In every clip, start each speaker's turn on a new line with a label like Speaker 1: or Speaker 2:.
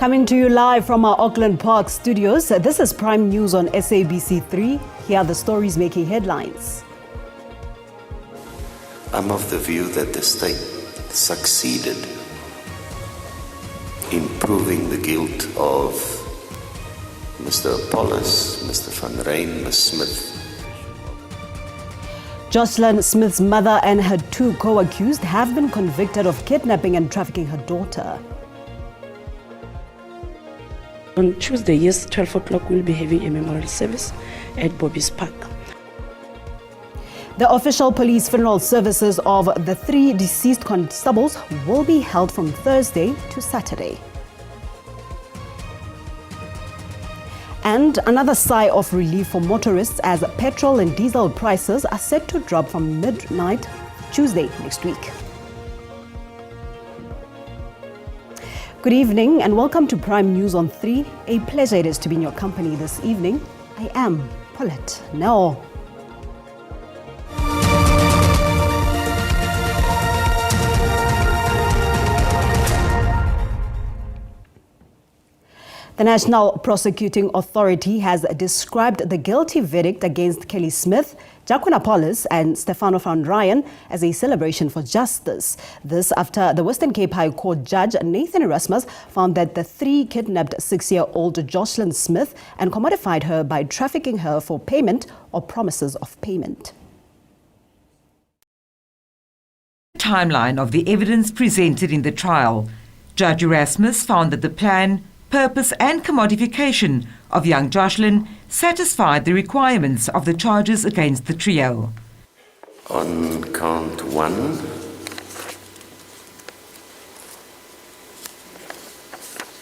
Speaker 1: Coming to you live from our Auckland Park studios, this is Prime News on SABC 3. Here are the stories making headlines.
Speaker 2: I'm of the view that the state succeeded in proving the guilt of Mr. Apollos, Mr. Van Rijn, Ms. Smith.
Speaker 1: Jocelyn Smith's mother and her two co-accused have been convicted of kidnapping and trafficking her daughter.
Speaker 3: On Tuesday, yes, 12 o'clock, we'll be having a memorial service at Bobby's Park.
Speaker 1: The official police funeral services of the three deceased constables will be held from Thursday to Saturday. And another sigh of relief for motorists as petrol and diesel prices are set to drop from midnight Tuesday next week. Good evening and welcome to Prime News on 3. A pleasure it is to be in your company this evening. I am Paulette Nell. The National Prosecuting Authority has described the guilty verdict against Kelly Smith, Jacqueline Apollos and Stefano Van Rijn as a celebration for justice. This after the Western Cape High Court Judge Nathan Erasmus found that the three kidnapped 6-year-old Jocelyn Smith and commodified her by trafficking her for payment or promises of payment.
Speaker 4: Timeline of the evidence presented in the trial. Judge Erasmus found that the plan, purpose and commodification of young Jocelyn satisfied the requirements of the charges against the trio.
Speaker 2: On count 1,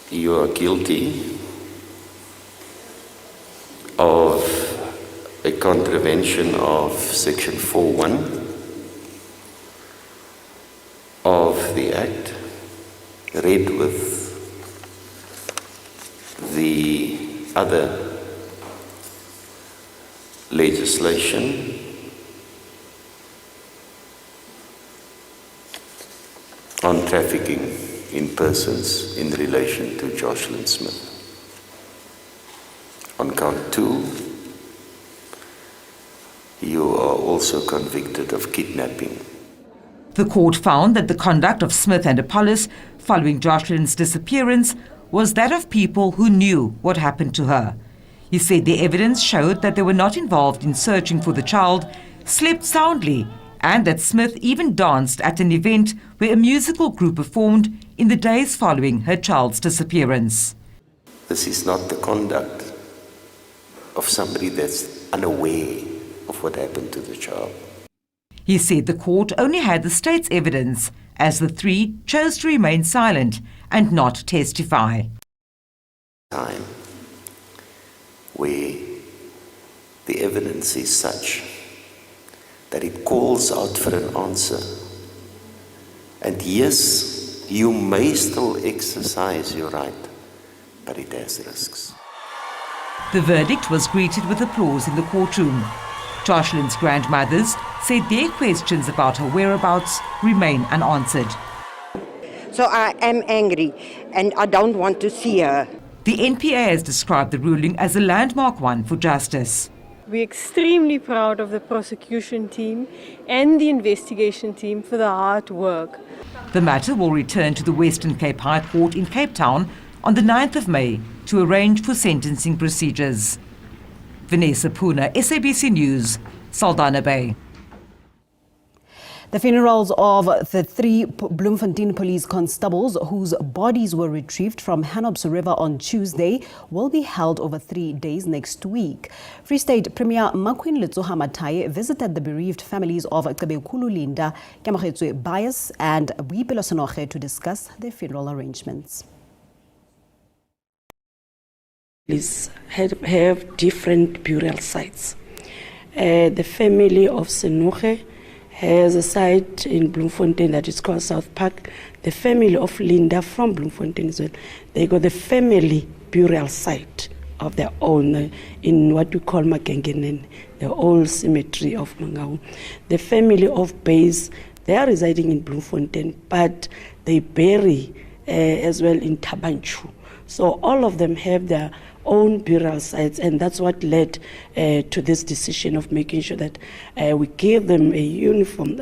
Speaker 2: you are guilty of a contravention of section 4.1 of the Act, read with the other legislation on trafficking in persons in relation to Jocelyn Smith. On count 2, you are also convicted of kidnapping.
Speaker 4: The court found that the conduct of Smith and Apollos following Jocelyn's disappearance was that of people who knew what happened to her. He said the evidence showed that they were not involved in searching for the child, slept soundly, and that Smith even danced at an event where a musical group performed in the days following her child's disappearance.
Speaker 2: This is not the conduct of somebody that's unaware of what happened to the child.
Speaker 4: He said the court only had the state's evidence, as the three chose to remain silent and not testify.
Speaker 2: Time where the evidence is such that it calls out for an answer. And yes, you may still exercise your right, but it has risks.
Speaker 4: The verdict was greeted with applause in the courtroom. Jocelyn's grandmothers said their questions about her whereabouts remain unanswered.
Speaker 5: So I am angry and I don't want to see her.
Speaker 4: The NPA has described the ruling as a landmark one for justice.
Speaker 6: We're extremely proud of the prosecution team and the investigation team for the hard work.
Speaker 4: The matter will return to the Western Cape High Court in Cape Town on the 9th of May to arrange for sentencing procedures. Vanessa Puna, SABC News, Saldanha Bay.
Speaker 1: The funerals of the three Bloemfontein police constables whose bodies were retrieved from Hanob's River on Tuesday will be held over 3 days next week. Free State Premier Makwin Letsoha Matai visited the bereaved families of Kebekulu Linda, Kemogetso Bias and Boipelo Sonoge to discuss their funeral arrangements.
Speaker 3: Please have different burial sites. The family of Sonoge has a site in Bloemfontein that is called South Park. The family of Linda from Bloemfontein as well, they got the family burial site of their own in what we call Makengenen, the old cemetery of Mangau. The family of Bays, they are residing in Bloemfontein, but they bury as well in Tabanchu. So all of them have their own burial sites, and that's what led to this decision of making sure that we give them a uniform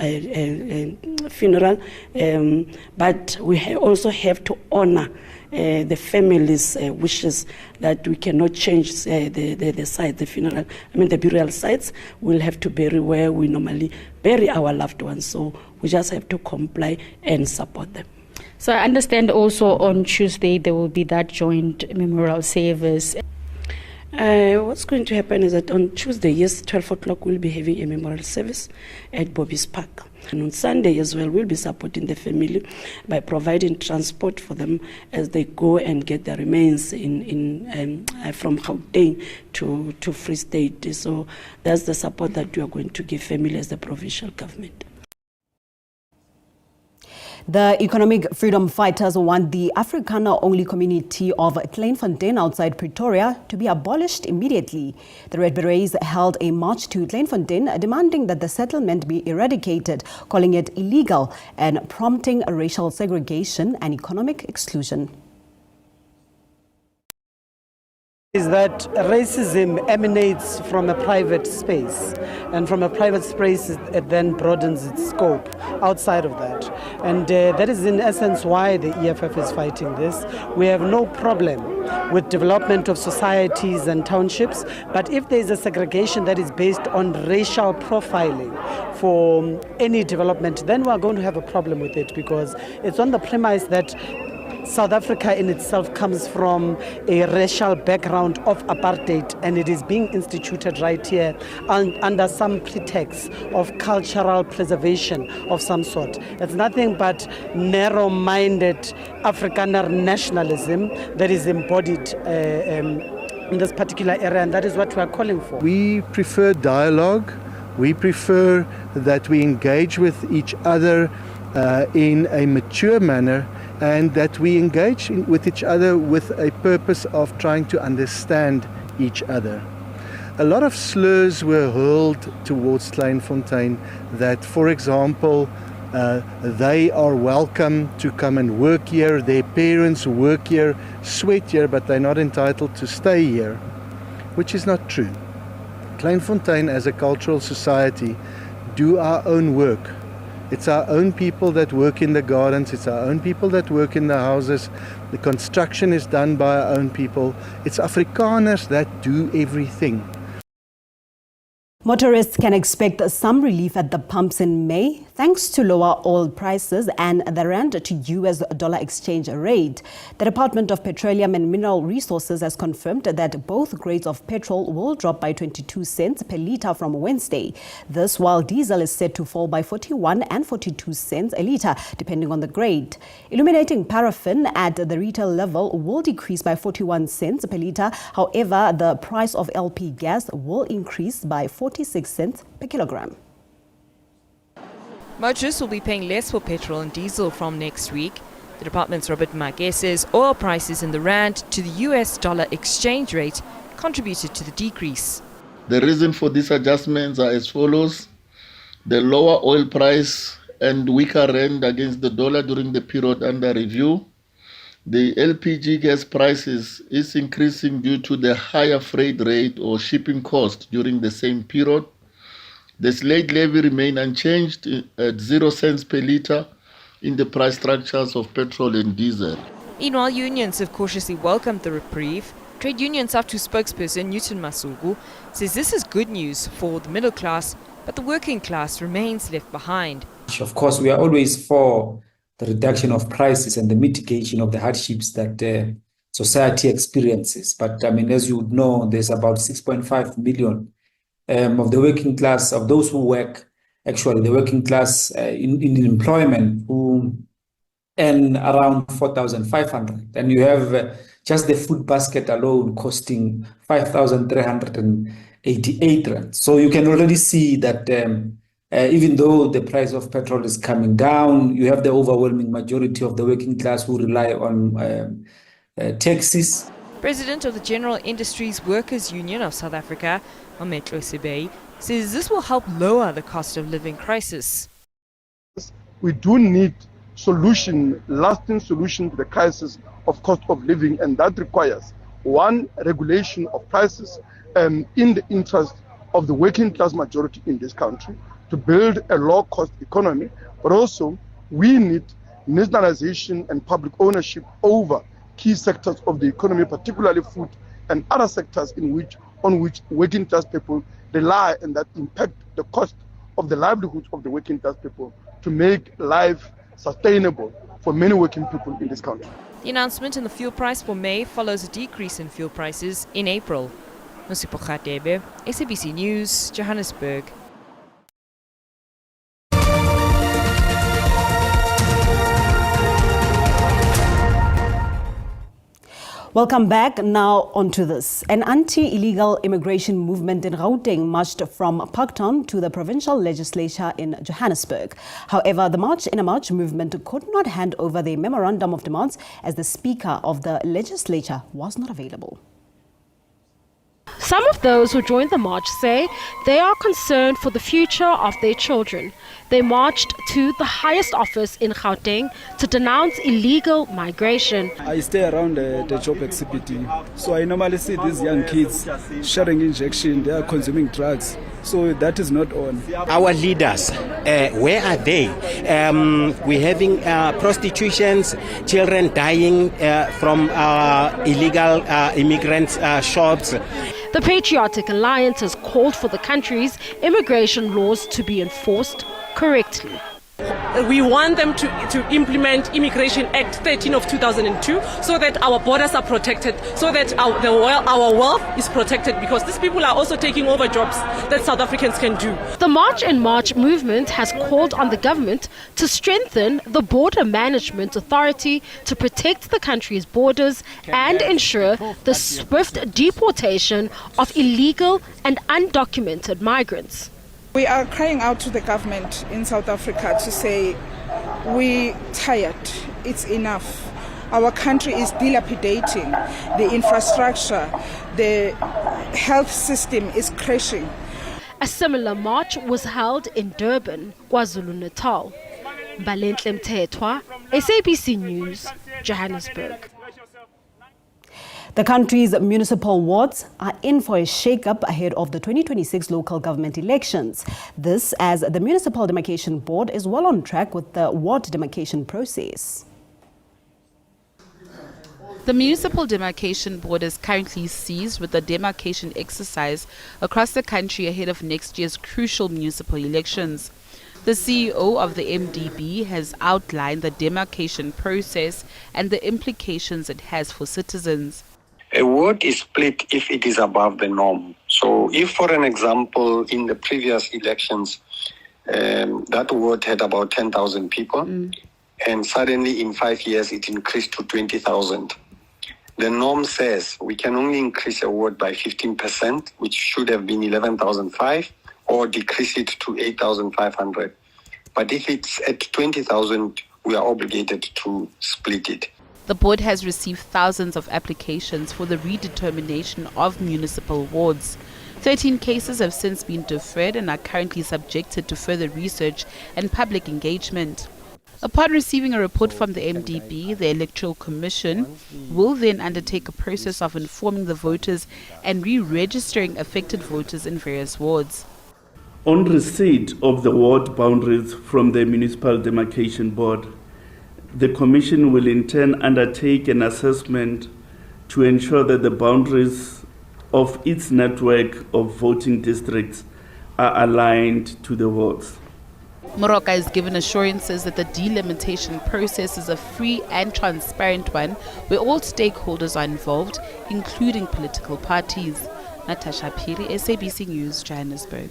Speaker 3: funeral, but we also have to honor the family's wishes that we cannot change the site, the funeral. I mean, the burial sites will have to bury where we normally bury our loved ones. So we just have to comply and support them.
Speaker 7: So I understand also on Tuesday there will be that joint memorial service.
Speaker 3: What's going to happen is that on Tuesday, yes, 12 o'clock, we'll be having a memorial service at Bobby's Park. And on Sunday as well, we'll be supporting the family by providing transport for them as they go and get their remains from Gauteng to Free State. So that's the support that we are going to give family as the provincial government.
Speaker 1: The economic freedom fighters want the Afrikaner-only community of Kleinfontein outside Pretoria to be abolished immediately. The Red Berets held a march to Kleinfontein demanding that the settlement be eradicated, calling it illegal and prompting racial segregation and economic exclusion.
Speaker 8: Is that racism emanates from a private space, and from a private space it then broadens its scope outside of that, and that is in essence why the EFF is fighting this. We have no problem with development of societies and townships, but if there is a segregation that is based on racial profiling for any development, then we are going to have a problem with it, because it's on the premise that South Africa in itself comes from a racial background of apartheid, and it is being instituted right here under some pretext of cultural preservation of some sort. It's nothing but narrow-minded Afrikaner nationalism that is embodied in this particular area, and that is what we are calling for.
Speaker 9: We prefer dialogue. We prefer that we engage with each other in a mature manner, and that we engage with each other with a purpose of trying to understand each other. A lot of slurs were hurled towards Kleinfontein that, for example, they are welcome to come and work here, their parents work here, sweat here, but they're not entitled to stay here, which is not true. Kleinfontein as a cultural society do our own work. It's our own people that work in the gardens, it's our own people that work in the houses, the construction is done by our own people. It's Afrikaners that do everything.
Speaker 1: Motorists can expect some relief at the pumps in May thanks to lower oil prices and the rand to US dollar exchange rate. The Department of Petroleum and Mineral Resources has confirmed that both grades of petrol will drop by 22 cents per litre from Wednesday. This while diesel is set to fall by 41 and 42 cents a litre depending on the grade. Illuminating paraffin at the retail level will decrease by 41 cents per litre. However, the price of LP gas will increase by 46 cents per kilogram.
Speaker 10: Motorists will be paying less for petrol and diesel from next week. The department's Robert Make says oil prices in the rand to the US dollar exchange rate contributed to the decrease.
Speaker 11: The reason for these adjustments are as follows. The lower oil price and weaker rand against the dollar during the period under review. The LPG gas prices is increasing due to the higher freight rate or shipping cost during the same period. The slate levy remain unchanged at 0 cents per litre in the price structures of petrol and diesel.
Speaker 10: Meanwhile, unions have cautiously welcomed the reprieve. Trade Union South 2 spokesperson Newton Masuku says this is good news for the middle class, but the working class remains left behind.
Speaker 12: Of course, we are always for the reduction of prices and the mitigation of the hardships that society experiences. But I mean, as you would know, there's about 6.5 million of the working class, of those who work, actually the working class in employment, who earn around 4,500. And you have just the food basket alone costing 5,388 rand. So you can already see that even though the price of petrol is coming down, you have the overwhelming majority of the working class who rely on taxis.
Speaker 10: President of the General Industries Workers Union of South Africa, Mametlo Sebei, says this will help lower the cost of living crisis.
Speaker 13: We do need lasting solution to the crisis of cost of living, and that requires one, regulation of prices in the interest of the working class majority in this country to build a low-cost economy, but also we need nationalization and public ownership over key sectors of the economy, particularly food and other sectors on which working class people rely, and that impact the cost of the livelihoods of the working class people to make life sustainable for many working people in this country.
Speaker 10: The announcement in the fuel price for May follows a decrease in fuel prices in April. Municipal, SABC News, Johannesburg.
Speaker 1: Welcome back. Now on to this. An anti-illegal immigration movement in Gauteng marched from Parktown to the provincial legislature in Johannesburg. However, the March in a March movement could not hand over their memorandum of demands as the speaker of the legislature was not available.
Speaker 14: Some of those who joined the march say they are concerned for the future of their children. They marched to the highest office in Gauteng to denounce illegal migration.
Speaker 15: I stay around the job exhibiting, so I normally see these young kids sharing injection, they are consuming drugs. So that is not on.
Speaker 16: Our leaders, where are they? We're having prostitutions, children dying from illegal immigrants' shops.
Speaker 14: The Patriotic Alliance has called for the country's immigration laws to be enforced correctly.
Speaker 17: We want them to implement Immigration Act 13 of 2002 so that our borders are protected, so that our wealth is protected, because these people are also taking over jobs that South Africans can do.
Speaker 14: The March in March movement has called on the government to strengthen the Border Management Authority to protect the country's borders and ensure the swift deportation of illegal and undocumented migrants.
Speaker 18: We are crying out to the government in South Africa to say, we're tired, it's enough. Our country is dilapidating, the infrastructure, the health system is crashing.
Speaker 14: A similar march was held in Durban, KwaZulu-Natal. Balentle Mthethwa, SABC News, Johannesburg.
Speaker 1: The country's municipal wards are in for a shake-up ahead of the 2026 local government elections. This as the Municipal Demarcation Board is well on track with the ward demarcation process.
Speaker 19: The Municipal Demarcation Board is currently seized with the demarcation exercise across the country ahead of next year's crucial municipal elections. The CEO of the MDB has outlined the demarcation process and the implications it has for citizens.
Speaker 20: A ward is split if it is above the norm. So if, for an example, in the previous elections, that ward had about 10,000 people, and suddenly in 5 years it increased to 20,000. The norm says we can only increase a ward by 15%, which should have been 11,500, or decrease it to 8,500. But if it's at 20,000, we are obligated to split it.
Speaker 19: The board has received thousands of applications for the redetermination of municipal wards. 13 cases have since been deferred and are currently subjected to further research and public engagement. Upon receiving a report from the MDB, the Electoral Commission will then undertake a process of informing the voters and re-registering affected voters in various wards.
Speaker 21: On receipt of the ward boundaries from the Municipal Demarcation Board, the Commission will in turn undertake an assessment to ensure that the boundaries of its network of voting districts are aligned to the wards.
Speaker 19: Moroka has given assurances that the delimitation process is a free and transparent one where all stakeholders are involved, including political parties. Natasha Piri, SABC News, Johannesburg.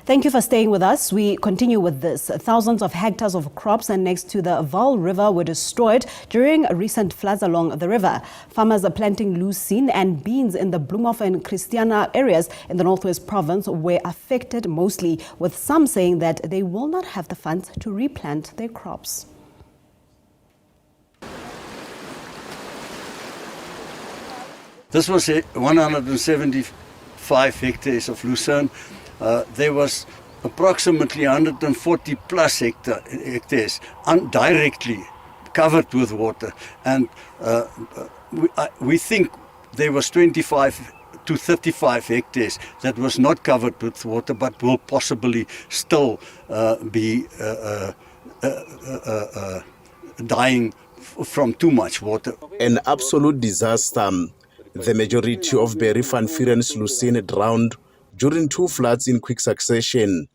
Speaker 1: Thank you for staying with us. We continue with this. Thousands of hectares of crops next to the Vaal River were destroyed during recent floods along the river. Farmers are planting lucerne and beans in the Bloemhof and Christiana areas in the Northwest Province were affected mostly, with some saying that they will not have the funds to replant their crops.
Speaker 22: This was 170
Speaker 2: 5 hectares of Lucerne, there was approximately 140 plus hectares directly covered with water, and we think there was 25 to 35 hectares that was not covered with water, but will possibly still be dying from too much water.
Speaker 22: An absolute disaster. The majority of Berry-Van-Vuren's Lucerne drowned during 2 floods in quick succession.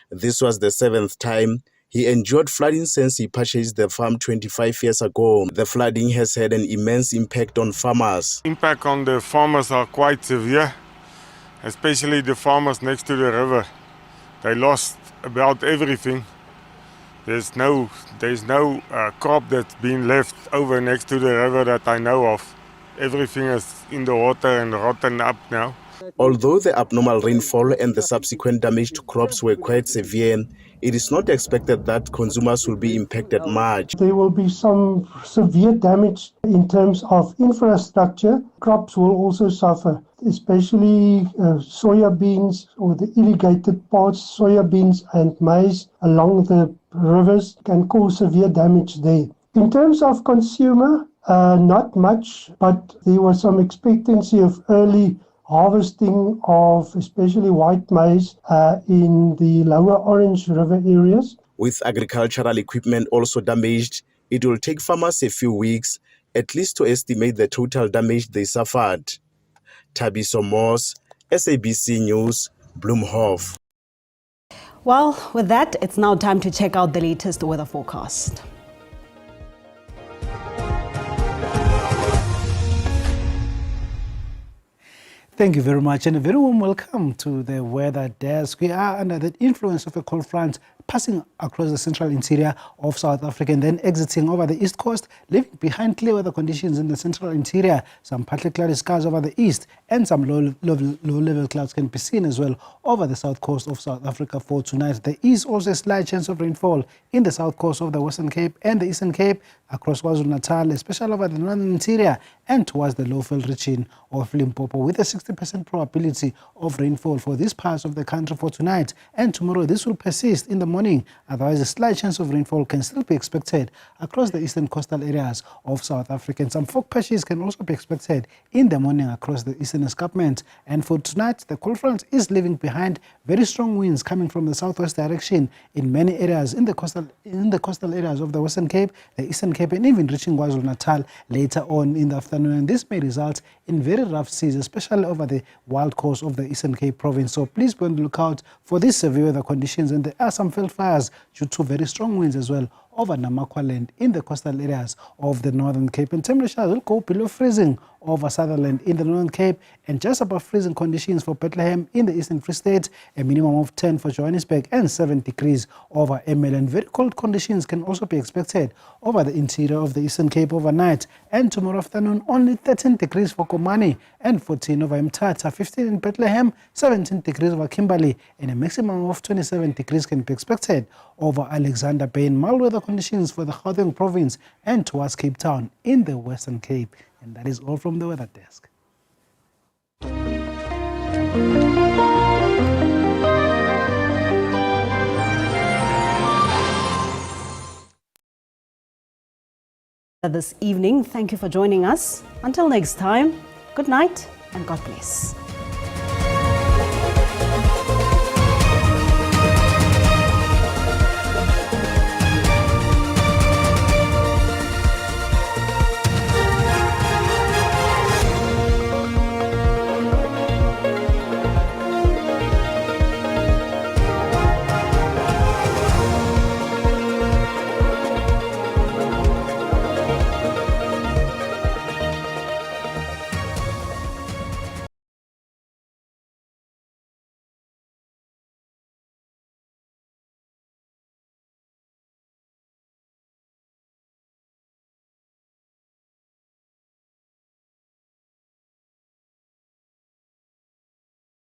Speaker 22: This was the 7th time he endured flooding since he purchased the farm 25 years ago. The flooding has had an immense impact on farmers.
Speaker 23: Impact on the farmers are quite severe, especially the farmers next to the river. They lost about everything. There's no crop that's been left over next to the river that I know of. Everything is in the water and rotten up now.
Speaker 22: Although the abnormal rainfall and the subsequent damage to crops were quite severe, it is not expected that consumers will be impacted much.
Speaker 24: There will be some severe damage in terms of infrastructure. Crops will also suffer, especially soya beans or the irrigated parts, soya beans and maize along the rivers can cause severe damage there. In terms of consumer, not much, but there was some expectancy of early harvesting of especially white maize in the lower Orange River areas.
Speaker 22: With agricultural equipment also damaged, it will take farmers a few weeks at least to estimate the total damage they suffered. Thabiso Moss, SABC News, Bloemhof.
Speaker 1: Well, with that, it's now time to check out the latest weather forecast.
Speaker 25: Thank you very much and a very warm welcome to the weather desk. We are under the influence of a cold front passing across the central interior of South Africa and then exiting over the east coast, leaving behind clear weather conditions in the central interior, some partly cloudy skies over the east, and some low-level clouds can be seen as well over the south coast of South Africa for tonight. There is also a slight chance of rainfall in the south coast of the Western Cape and the Eastern Cape, across KwaZulu-Natal, especially over the northern interior and towards the low-field region of Limpopo, with a 60% probability of rainfall for these parts of the country for tonight and tomorrow. This will persist in the morning. Otherwise, a slight chance of rainfall can still be expected across the eastern coastal areas of South Africa. And some fog patches can also be expected in the morning across the eastern escarpment. And for tonight, the cold front is leaving behind very strong winds coming from the southwest direction in many areas in the coastal areas of the Western Cape, the Eastern Cape, and even reaching KwaZulu-Natal later on in the afternoon. And this may result in very rough seas, especially over the wild coast of the Eastern Cape province. So please be on the lookout for these severe weather conditions. And there are some field fires due to very strong winds as well over Namakwaland in the coastal areas of the Northern Cape. And temperatures will go below freezing over Sutherland in the Northern Cape and just above freezing conditions for Bethlehem in the Eastern Free State, a minimum of 10 for Johannesburg and 7 degrees over Emerald. Very cold conditions can also be expected over the interior of the Eastern Cape overnight. And tomorrow afternoon, only 13 degrees for Komani and 14 over Mthatha, 15 in Bethlehem, 17 degrees over Kimberley, and a maximum of 27 degrees can be expected over Alexander Bay. Mild weather conditions for the Gauteng province and towards Cape Town in the Western Cape. And that is all from the weather desk.
Speaker 1: This evening, thank you for joining us. Until next time, good night and God bless.